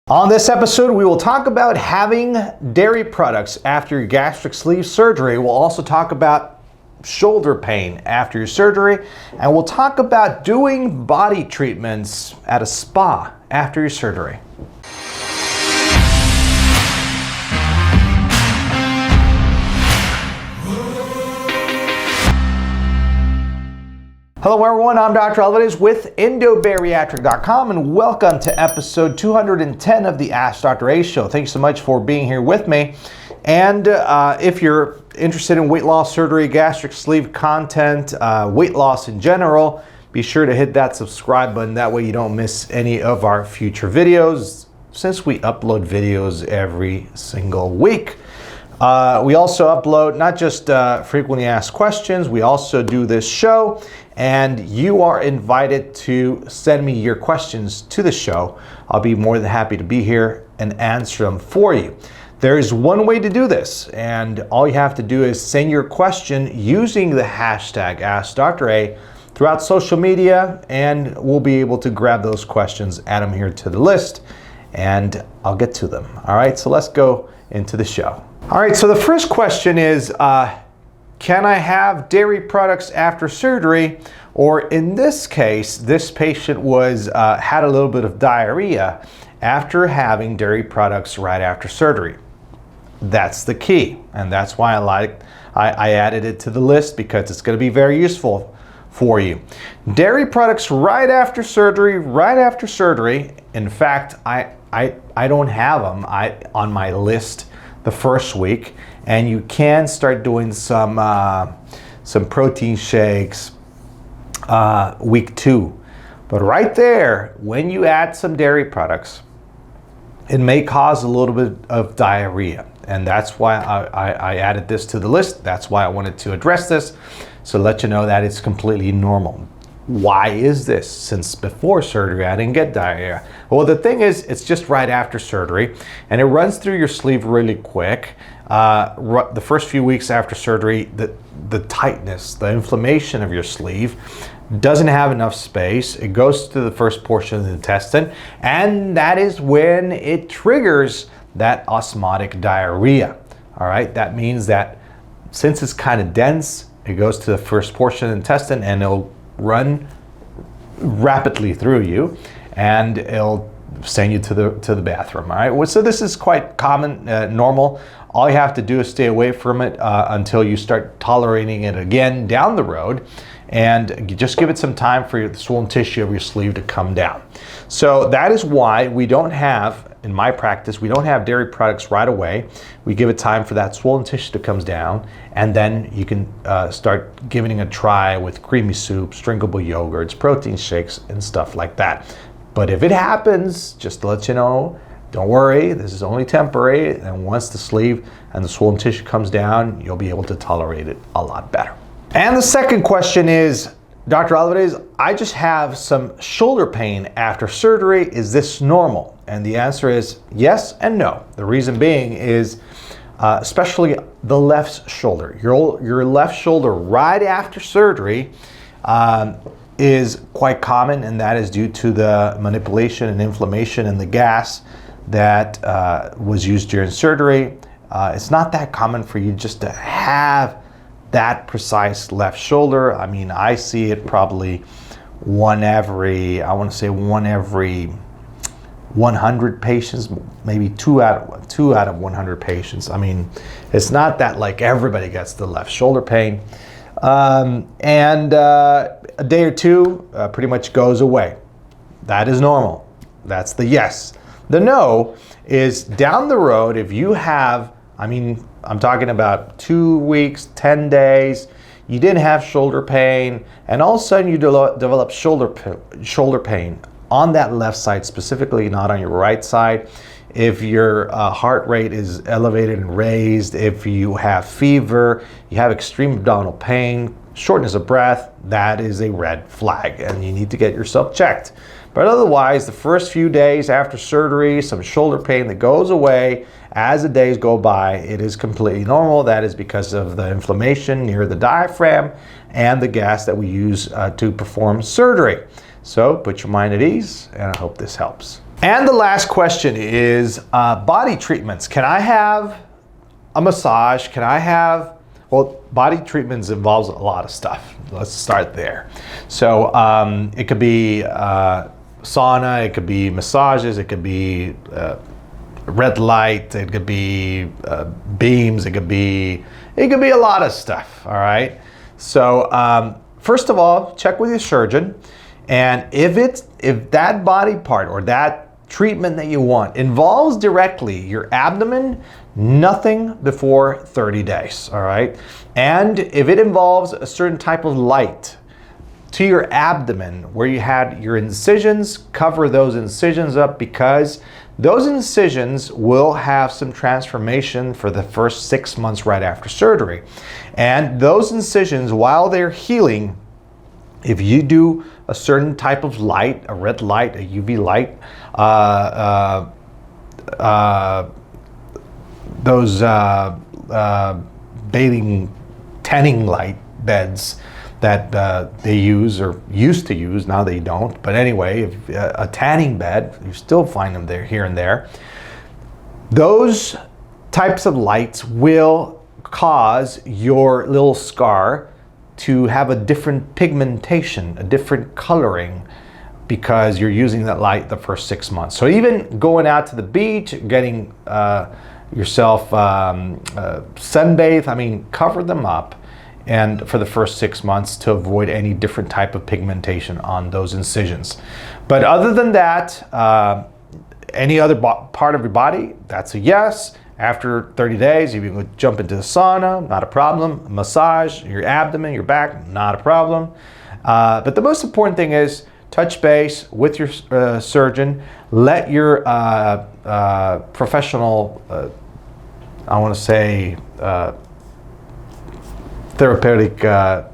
On this episode, we will talk about having dairy products after your gastric sleeve surgery. We'll also talk about shoulder pain after your surgery, and we'll talk about doing body treatments at a spa after your surgery. Hello everyone, I'm Dr. Alvarez with Endobariatric.com and welcome to episode 210 of the AskDrA show. Thanks so much for being here with me. And if you're interested in weight loss surgery, gastric sleeve content, weight loss in general, be sure to hit that subscribe button. That way you don't miss any of our future videos since we upload videos every single week. We also upload not just frequently asked questions, we also do this show, and you are invited to send me your questions to the show. I'll be more than happy to be here and answer them for you. There is one way to do this, and all you have to do is send your question using the hashtag AskDrA throughout social media, and we'll be able to grab those questions, add them here to the list, and I'll get to them. All right, so let's go into the show. All right, so the first question is, can I have dairy products after surgery? Or in this case, this patient had a little bit of diarrhea after having dairy products right after surgery. That's the key, and that's why I added it to the list, because it's going to be very useful for you. Dairy products right after surgery. In fact, I don't have them on my list the first week, and you can start doing some protein shakes week 2. But right there, when you add some dairy products, it may cause a little bit of diarrhea, and that's why I added this to the list. That's why I wanted to address this, so let you know that it's completely normal. Why is this? Since before surgery I didn't get diarrhea. Well, the thing is, it's just right after surgery, and it runs through your sleeve really quick. The first few weeks after surgery, the tightness, the inflammation of your sleeve doesn't have enough space. It goes to the first portion of the intestine, and that is when it triggers that osmotic diarrhea. All right, that means that since it's kind of dense, it goes to the first portion of the intestine, and it'll run rapidly through you, and it'll send you to the bathroom. All right, well, so this is quite common, normal. All you have to do is stay away from it until you start tolerating it again down the road, and you just give it some time for the swollen tissue of your sleeve to come down. So that is why we don't have, in my practice, we don't have dairy products right away. We give it time for that swollen tissue to come down, and then you can start giving it a try with creamy soups, drinkable yogurts, protein shakes, and stuff like that. But if it happens, just to let you know, don't worry, this is only temporary, and once the sleeve and the swollen tissue comes down, you'll be able to tolerate it a lot better. And the second question is, Dr. Alvarez, I just have some shoulder pain after surgery. Is this normal? And the answer is yes and no. The reason being is, especially the left shoulder. Your left shoulder right after surgery is quite common, and that is due to the manipulation and inflammation in the gas that was used during surgery. It's not that common for you just to have that precise left shoulder. I mean, I see it probably one every 100 patients, maybe two out of 100 patients. I mean, it's not that like everybody gets the left shoulder pain. And a day or two pretty much goes away. That is normal. That's the yes. The no is down the road. If you have, I'm talking about 2 weeks, 10 days, you didn't have shoulder pain, and all of a sudden you develop shoulder pain on that left side, specifically not on your right side. If your heart rate is elevated and raised, if you have fever, you have extreme abdominal pain, shortness of breath, that is a red flag, and you need to get yourself checked. But otherwise, the first few days after surgery, some shoulder pain that goes away as the days go by, it is completely normal. That is because of the inflammation near the diaphragm and the gas that we use to perform surgery. So put your mind at ease, and I hope this helps. And the last question is body treatments. Can I have a massage? Can I have, well, body treatments involves a lot of stuff. Let's start there. So it could be sauna, it could be massages, it could be red light, it could be beams, it could be a lot of stuff, all right? So first of all, check with your surgeon, and if that body part or that treatment that you want involves directly your abdomen, nothing before 30 days, all right? And if it involves a certain type of light to your abdomen where you had your incisions, cover those incisions up, because those incisions will have some transformation for the first 6 months right after surgery. And those incisions, while they're healing, if you do a certain type of light, a red light, a UV light, those bathing, tanning light beds that they use or used to use, now they don't. But anyway, if, a tanning bed, you still find them there, here and there. Those types of lights will cause your little scar to have a different pigmentation, a different coloring, because you're using that light the first 6 months. So even going out to the beach, getting yourself sunbathe, I mean, cover them up, and for the first 6 months to avoid any different type of pigmentation on those incisions. But other than that, any other part of your body, that's a yes. After 30 days, you can jump into the sauna, not a problem. Massage, your abdomen, your back, not a problem. But the most important thing is touch base with your surgeon. Let your professional, I want to say, therapeutic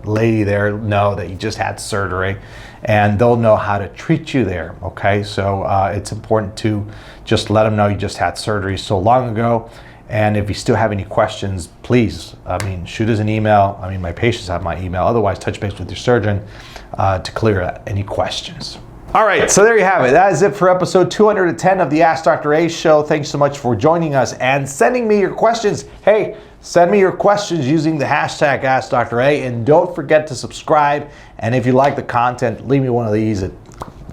lady there know that you just had surgery, and they'll know how to treat you there, okay? So it's important to just let them know you just had surgery so long ago. And if you still have any questions, please, I mean, shoot us an email. I mean, my patients have my email. Otherwise, touch base with your surgeon to clear any questions. All right, so there you have it. That is it for episode 210 of the Ask Dr. A show. Thanks so much for joining us and sending me your questions. Hey, send me your questions using the hashtag AskDrA, and don't forget to subscribe. And if you like the content, leave me one of these.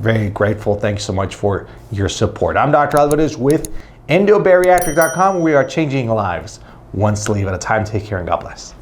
Very grateful. Thanks so much for your support. I'm Dr. Alvarez with Endobariatric.com. We are changing lives one sleeve at a time. Take care and God bless.